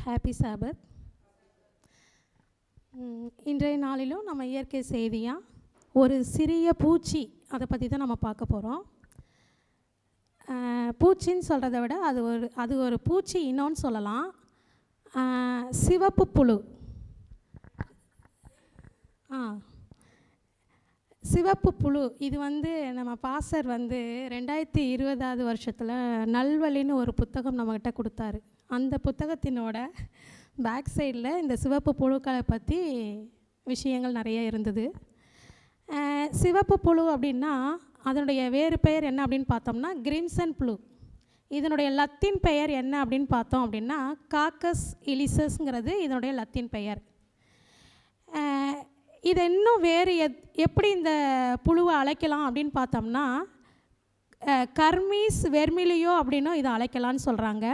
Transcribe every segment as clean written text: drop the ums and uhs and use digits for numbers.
Happy சாபத். இன்றைய நாளிலும் நம்ம இயற்கை செய்தியாக ஒரு சிறிய பூச்சி அதை பற்றி தான் நம்ம பார்க்க போகிறோம். பூச்சின்னு சொல்கிறத விட அது ஒரு பூச்சி இன்னொன்று சொல்லலாம். சிவப்பு புழு. சிவப்பு புழு இது நம்ம பாஸ்டர் 2020 வருஷத்தில் நல்வழின்னு ஒரு புத்தகம் நம்மக்கிட்ட கொடுத்தாரு. அந்த புத்தகத்தினோட பேக் சைடில் இந்த சிவப்பு புழுக்களை பற்றி விஷயங்கள் நிறைய இருந்தது. சிவப்பு புழு அப்படின்னா அதனுடைய வேறு பெயர் என்ன அப்படின்னு பார்த்தோம்னா கிரிம்சன் புழு. இதனுடைய லத்தீன் பெயர் என்ன அப்படின்னு பார்த்தோம் அப்படின்னா காக்கஸ் இலிசஸ்ங்கிறது இதனுடைய லத்தீன் பெயர். இதை இன்னும் வேறு எப்படி இந்த புழுவை அழைக்கலாம் அப்படின்னு பார்த்தோம்னா கர்மீஸ் வெர்மிலியோ அப்படின்னும் இதை அழைக்கலான்னு சொல்கிறாங்க.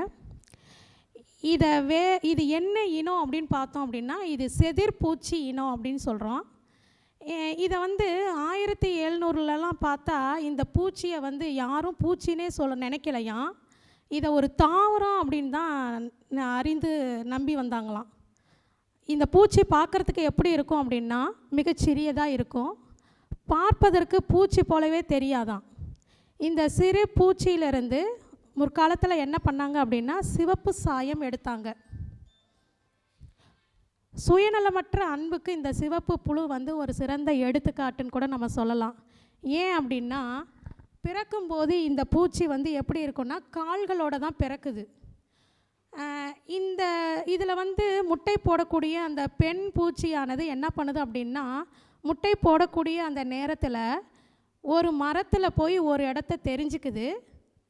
இது என்ன இனம் அப்படின்னு பார்த்தோம் அப்படின்னா இது செதிர்பூச்சி இனம் அப்படின்னு சொல்கிறோம். இதை 1700லலாம் பார்த்தா இந்த பூச்சியை யாரும் பூச்சினே நினைக்கலையாம். இதை ஒரு தாவரம் அப்படின்னு தான் அறிந்து நம்பி வந்தாங்களாம். இந்த பூச்சி பார்க்குறதுக்கு எப்படி இருக்கும் அப்படின்னா மிகச்சிறியதாக இருக்கும். பார்ப்பதற்கு பூச்சி போலவே தெரியாதான். இந்த சிறு பூச்சியிலிருந்து முற்காலத்தில் என்ன பண்ணாங்க அப்படின்னா சிவப்பு சாயம் எடுத்தாங்க. சுயநலமற்ற அன்புக்கு இந்த சிவப்பு புழு ஒரு சிறந்த எடுத்துக்காட்டுன்னு கூட நம்ம சொல்லலாம். ஏன் அப்படின்னா பிறக்கும்போது இந்த பூச்சி எப்படி இருக்குன்னா கால்களோடு தான் பிறக்குது. இதில் முட்டை போடக்கூடிய அந்த பெண் பூச்சியானது என்ன பண்ணுது அப்படின்னா முட்டை போடக்கூடிய அந்த நேரத்தில் ஒரு மரத்தில் போய் ஒரு இடத்த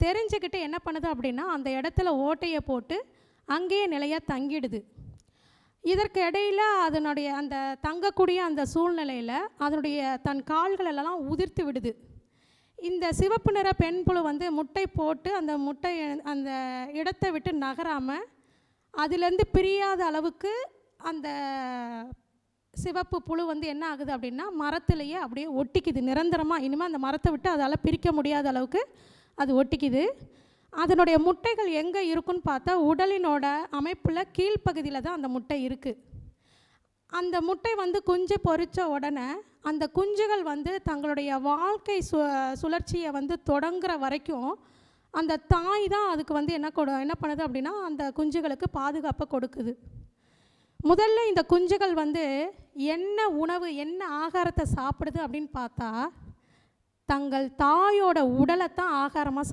தெரிஞ்சுக்கிட்டு என்ன பண்ணுது அப்படின்னா அந்த இடத்துல ஓட்டையை போட்டு அங்கேயே நிலையாக தங்கிடுது. இதற்கு இடையில் அதனுடைய அந்த தங்கக்கூடிய அந்த சூழ்நிலையில் அதனுடைய தன் கால்களெல்லாம் உதிர்த்து விடுது. இந்த சிவப்பு நிற பெண் புழு முட்டை போட்டு அந்த இடத்தை விட்டு நகராமல் அதிலேருந்து பிரியாத அளவுக்கு அந்த சிவப்பு புழு என்ன ஆகுது அப்படின்னா மரத்துலேயே அப்படியே ஒட்டிக்குது நிரந்தரமாக. இனிமேல் அந்த மரத்தை விட்டு அதால் பிரிக்க முடியாத அளவுக்கு அது ஒட்டிக்குது. அதனுடைய முட்டைகள் எங்கே இருக்குன்னு பார்த்தா உடலினோட அமைப்பில் கீழ்ப்பகுதியில் தான் அந்த முட்டை இருக்குது. அந்த முட்டை குஞ்சு பொறித்த உடனே அந்த குஞ்சுகள் தங்களுடைய வாழ்க்கை சுழற்சியை தொடங்குற வரைக்கும் அந்த தாய் தான் அதுக்கு என்ன பண்ணுது அப்படின்னா அந்த குஞ்சுகளுக்கு பாதுகாப்பை கொடுக்குது. முதல்ல இந்த குஞ்சுகள் என்ன உணவு என்ன ஆகாரத்தை சாப்பிடுது அப்படின்னு பார்த்தா தங்கள் தாயோட உடலைத்தான் ஆகாரமாக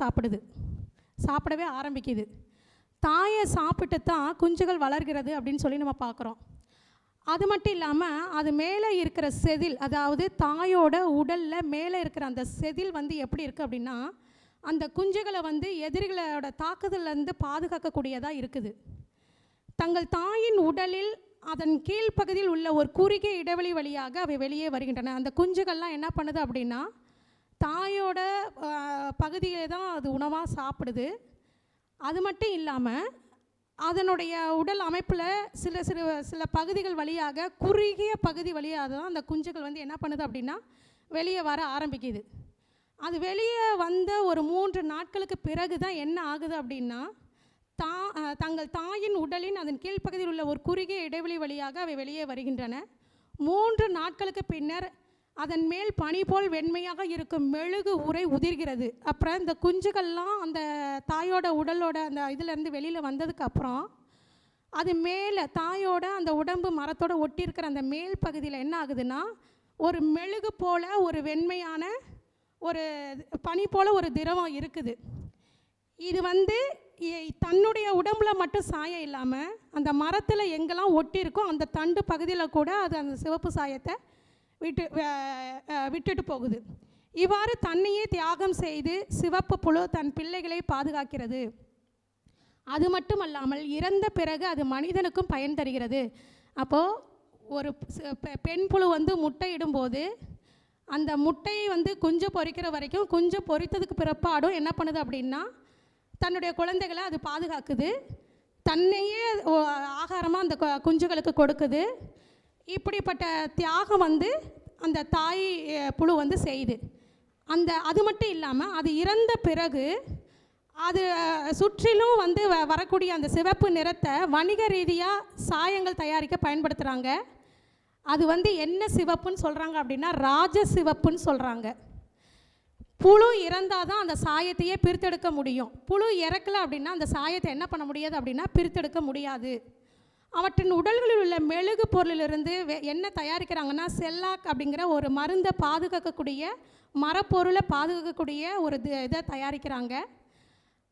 சாப்பிடவே ஆரம்பிக்குது. தாயை சாப்பிட்டு தான் குஞ்சுகள் வளர்கிறது அப்படின்னு சொல்லி நம்ம பார்க்குறோம். அது மட்டும் இல்லாமல் அது மேலே இருக்கிற செதில், அதாவது தாயோட உடலில் மேலே இருக்கிற அந்த செதில் எப்படி இருக்குது அப்படின்னா அந்த குஞ்சுகளை எதிரிகளோட தாக்குதலேருந்து பாதுகாக்கக்கூடியதாக இருக்குது. தங்கள் தாயின் உடலில் அதன் கீழ்ப்பகுதியில் உள்ள ஒரு குறுகிய இடைவெளி வழியாக அவை வெளியே வருகின்றன. அந்த குஞ்சுகள்லாம் என்ன பண்ணுது அப்படின்னா தாயோட பகுதியிலே தான் அது உணவாக சாப்பிடுது. அது மட்டும் இல்லாமல் அதனுடைய உடல் அமைப்பில் சில பகுதிகள் வழியாக குறுகிய பகுதி வழியாக தான் அந்த குஞ்சுகள் என்ன பண்ணுது அப்படின்னா வெளியே வர ஆரம்பிக்குது. அது வெளியே வந்த ஒரு 3 நாட்களுக்கு பிறகு தான் என்ன ஆகுது அப்படின்னா தங்கள் தாயின் உடலின் அதன் கீழ்ப்பகுதியில் உள்ள ஒரு குறுகிய இடைவெளி வழியாக அவை வெளியே வருகின்றன. 3 நாட்களுக்கு பின்னர் அதன் மேல் பனி போல் வெண்மையாக இருக்கும் மெழுகு உரை உதிர்கிறது. அப்புறம் இந்த குஞ்சுகள்லாம் அந்த தாயோட உடலோட அந்த இதிலேருந்து வெளியில் வந்ததுக்கப்புறம் அது மேலே தாயோட அந்த உடம்பு மரத்தோடு ஒட்டியிருக்கிற அந்த மேல் பகுதியில் என்ன ஆகுதுன்னா ஒரு மெழுகு போல் ஒரு வெண்மையான ஒரு பனி போல் ஒரு திரவம் இருக்குது. இது தன்னுடைய உடம்புல மட்டும் சாயம் இல்லாமல் அந்த மரத்தில் எங்கெல்லாம் ஒட்டியிருக்கோ அந்த தண்டு பகுதியில் கூட அது அந்த சிவப்பு சாயத்தை விட்டுட்டு போகுது. இவ்வாறு தன்னையே தியாகம் செய்து சிவப்பு புழு தன் பிள்ளைகளை பாதுகாக்கிறது. அது மட்டுமல்லாமல் இறந்த பிறகு அது மனிதனுக்கும் பயன் தருகிறது. அப்போது ஒரு பெண் புழு முட்டையிடும்போது அந்த முட்டையை குஞ்சு பொறிக்கிற வரைக்கும் குஞ்சு பொறித்ததுக்கு பிறப்பாடும் என்ன பண்ணுது அப்படின்னா தன்னுடைய குழந்தைகளை அது பாதுகாக்குது. தன்னையே ஆகாரமாக அந்த குஞ்சுகளுக்கு கொடுக்குது. இப்படிப்பட்ட தியாகம் அந்த தாய் புழு செய்யுது. அது மட்டும் இல்லாமல் அது இறந்த பிறகு அது சுற்றிலும் வந்து வரக்கூடிய அந்த சிவப்பு நிறத்தை வணிக ரீதியாக சாயங்கள் தயாரிக்க பயன்படுத்துகிறாங்க. அது வந்து என்ன சிவப்புன்னு சொல்கிறாங்க அப்படின்னா ராஜ சிவப்புன்னு சொல்கிறாங்க. புழு இறந்தால் தான் அந்த சாயத்தையே பிரித்தெடுக்க முடியும். புழு இறக்கலை அப்படின்னா அந்த சாயத்தை என்ன பண்ண முடியாது அப்படின்னா பிரித்தெடுக்க முடியாது. அவற்றின் உடல்களில் உள்ள மெழுகு பொருளிலிருந்து என்ன தயாரிக்கிறாங்கன்னா செல்லாக் அப்படிங்கிற ஒரு மருந்தை பாதுகாக்கக்கூடிய மரப்பொருளை பாதுகாக்கக்கூடிய ஒரு இதை தயாரிக்கிறாங்க.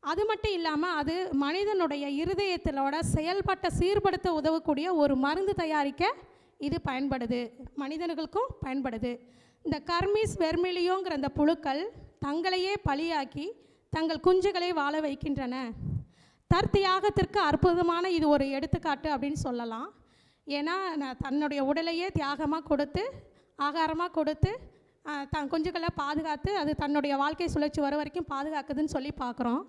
அது மட்டும் இல்லாமல் அது மனிதனுடைய இருதயத்திலோட செயல்பாட்டை சீர்படுத்த உதவக்கூடிய ஒரு மருந்து தயாரிக்க இது பயன்படுது, மனிதர்களுக்கும் பயன்படுது. இந்த கர்மீஸ் வெர்மிலியோங்கிற அந்த புழுக்கள் தங்களையே பலியாக்கி தங்கள் குஞ்சுகளை வாழ வைக்கின்றன. தற்தியாகத்திற்கு அற்புதமான இது ஒரு எடுத்துக்காட்டு அப்படின்னு சொல்லலாம். ஏன்னா தன்னுடைய உடலையே தியாகமாக கொடுத்து ஆகாரமாக கொடுத்து தன் குஞ்சுகளை பாதுகாத்து அது தன்னுடைய வாழ்க்கை சுழற்சி வர வரைக்கும் பாதுகாக்குதுன்னு சொல்லி பார்க்குறோம்.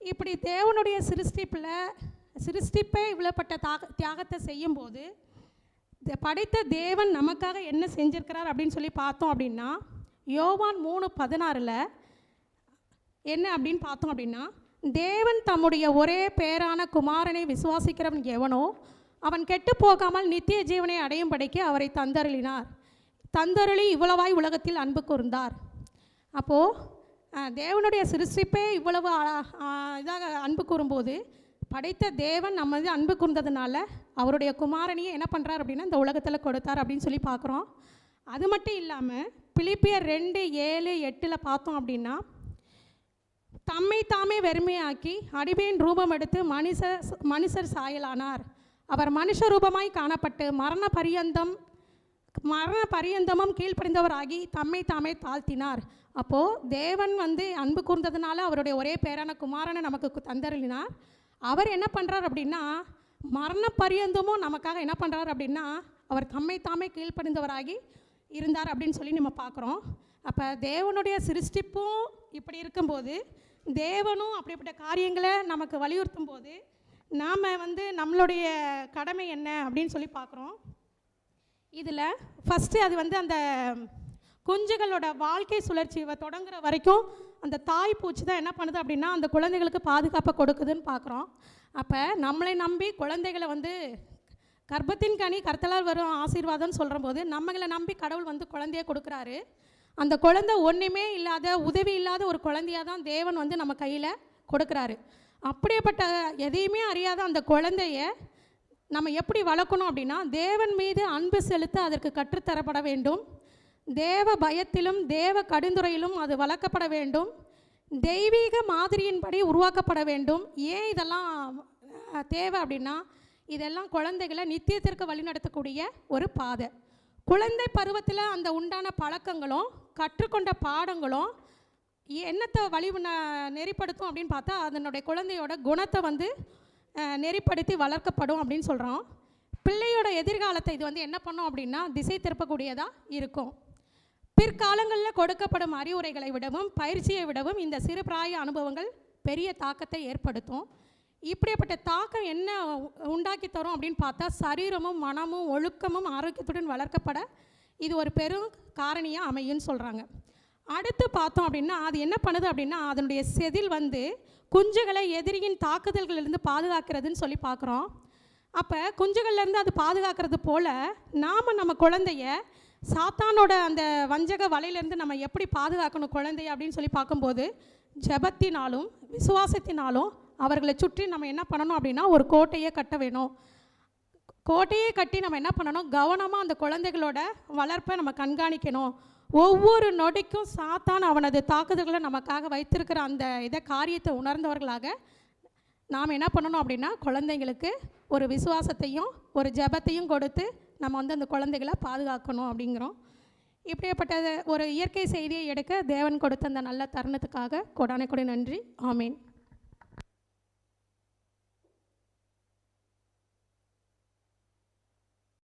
இப்படி தேவனுடைய சிருஷ்டிப்பே இவ்வளோப்பட்ட தியாகத்தை செய்யும்போது படைத்த தேவன் நமக்காக என்ன செஞ்சிருக்கிறார் அப்படின்னு சொல்லி பார்த்தோம் அப்படின்னா யோவான் 3:16 என்ன அப்படின்னு பார்த்தோம் அப்படின்னா தேவன் தம்முடைய ஒரே பேரான குமாரனை விசுவாசிக்கிறவன் எவனோ அவன் கெட்டு போகாமல் நித்திய ஜீவனை அடையும்படிக்கு அவரை தந்தருளி இவ்வளவாய் உலகத்தில் அன்பு கூர்ந்தார். அப்போது தேவனுடைய சிருஷ்டிப்பே இவ்வளவு இதாக அன்பு கூறும்போது படைத்த தேவன் நம்ம வந்து அன்பு கூர்ந்ததுனால அவருடைய குமாரனையே என்ன பண்ணுறார் அப்படின்னா இந்த உலகத்தில் கொடுத்தார் அப்படின்னு சொல்லி பார்க்குறோம். அது மட்டும் இல்லாமல் பிலிப்பியர் 2:7-8 பார்த்தோம் அப்படின்னா தம்மை தாமே வெறுமையாக்கி அடிமையின் ரூபம் எடுத்து மனுஷர் சாயலானார். அவர் மனுஷ ரூபமாய் காணப்பட்டு மரண பரியந்தமும் கீழ்ப்படிந்தவராகி தம்மை தாமே தாழ்த்தினார். அப்போது தேவன் வந்து அன்பு கூர்ந்ததுனால அவருடைய ஒரே பேரான குமாரனை நமக்கு தந்தருளினார். அவர் என்ன பண்ணுறார் அப்படின்னா மரண பரியந்தமும் நமக்காக என்ன பண்ணுறார் அப்படின்னா அவர் தம்மை தாமே கீழ்ப்படிந்தவராகி இருந்தார் அப்படின்னு சொல்லி நம்ம பார்க்குறோம். அப்போ தேவனுடைய சிருஷ்டிப்பும் இப்படி இருக்கும்போது தேவனும் அப்படிப்பட்ட காரியங்களை நமக்கு வலியுறுத்தும் போது நாம் வந்து நம்மளுடைய கடமை என்ன அப்படின்னு சொல்லி பார்க்குறோம். இதில் ஃபஸ்ட்டு அது வந்து அந்த குஞ்சுகளோட வாழ்க்கை சுழற்சி தொடங்குற வரைக்கும் அந்த தாய் பூச்சி தான் என்ன பண்ணுது அப்படின்னா அந்த குழந்தைகளுக்கு பாதுகாப்பை கொடுக்குதுன்னு பார்க்குறோம். அப்போ நம்மளை நம்பி குழந்தைகளை வந்து கர்ப்பத்தின் கனி கர்த்தலால் வரும் ஆசீர்வாதம்னு சொல்கிற போது நம்மளை நம்பி கடவுள் வந்து குழந்தைய கொடுக்குறாரு. அந்த குழந்தை ஒன்றுமே இல்லாத உதவி இல்லாத ஒரு குழந்தையாக தான் தேவன் வந்து நம்ம கையில் கொடுக்குறாரு. அப்படியேப்பட்ட எதையுமே அறியாத அந்த குழந்தைய நம்ம எப்படி வளர்க்கணும் அப்படின்னா தேவன் மீது அன்பு செலுத்த அதற்கு கற்றுத்தரப்பட வேண்டும். தேவ பயத்திலும் தேவ கடுந்துறையிலும் அது வளர்க்கப்பட வேண்டும். தெய்வீக மாதிரியின்படி உருவாக்கப்பட வேண்டும். ஏன் இதெல்லாம் தேவை அப்படின்னா இதெல்லாம் குழந்தைகளை நித்தியத்திற்கு வழிநடத்தக்கூடிய ஒரு பாதை. குழந்தை பருவத்தில் அந்த உண்டான பழக்கங்களும் கற்றுக்கொண்ட பாடங்களும் என்னத்தை நெறிப்படுத்தும் அப்படின்னு பார்த்தா அதனுடைய குழந்தையோட குணத்தை வந்து நெறிப்படுத்தி வளர்க்கப்படும் அப்படின்னு சொல்கிறோம். பிள்ளையோட எதிர்காலத்தை இது வந்து என்ன பண்ணும் அப்படின்னா திசை திருப்பக்கூடியதாக இருக்கும். பிற்காலங்களில் கொடுக்கப்படும் அறிவுரைகளை விடவும் பயிற்சியை விடவும் இந்த சிறு பிராய அனுபவங்கள் பெரிய தாக்கத்தை ஏற்படுத்தும். இப்படிப்பட்ட தாக்கம் என்ன உண்டாக்கி தரும் அப்படின்னு பார்த்தா சரீரமும் மனமும் ஒழுக்கமும் ஆரோக்கியத்துடன் வளர்க்கப்பட இது ஒரு பெரும் காரணியாக அமையும்னு சொல்கிறாங்க. அடுத்து பார்த்தோம் அப்படின்னா அது என்ன பண்ணுது அப்படின்னா அதனுடைய செதில் வந்து குஞ்சுகளை எதிரியின் தாக்குதல்களிலிருந்து பாதுகாக்கிறதுன்னு சொல்லி பார்க்குறோம். அப்போ குஞ்சுகள்லேருந்து அது பாதுகாக்கிறது போல் நம்ம குழந்தைய சாத்தானோட அந்த வஞ்சக வலையிலேருந்து நம்ம எப்படி பாதுகாக்கணும் குழந்தைய அப்படின்னு சொல்லி பார்க்கும்போது ஜெபத்தினாலும் விசுவாசத்தினாலும் அவர்களை சுற்றி நம்ம என்ன பண்ணணும் அப்படின்னா ஒரு கோட்டையை கட்ட வேணும். கோட்டையை கட்டி நம்ம என்ன பண்ணணும் கவனமாக அந்த குழந்தைகளோட வளர்ப்பை நம்ம கண்காணிக்கணும். ஒவ்வொரு நொடிக்கும் சாத்தான் அவனது தாக்குதல்களை நமக்காக வைத்திருக்கிற அந்த காரியத்தை உணர்ந்தவர்களாக நாம் என்ன பண்ணணும் அப்படின்னா குழந்தைங்களுக்கு ஒரு விசுவாசத்தையும் ஒரு ஜெபத்தையும் கொடுத்து நம்ம வந்து அந்த குழந்தைகளை பாதுகாக்கணும் அப்படிங்கிறோம். இப்படிப்பட்ட ஒரு இயற்கை செய்தியை எடுக்க தேவன் கொடுத்த அந்த நல்ல தருணத்துக்காக கொடானே கொடி நன்றி. ஆமேன்.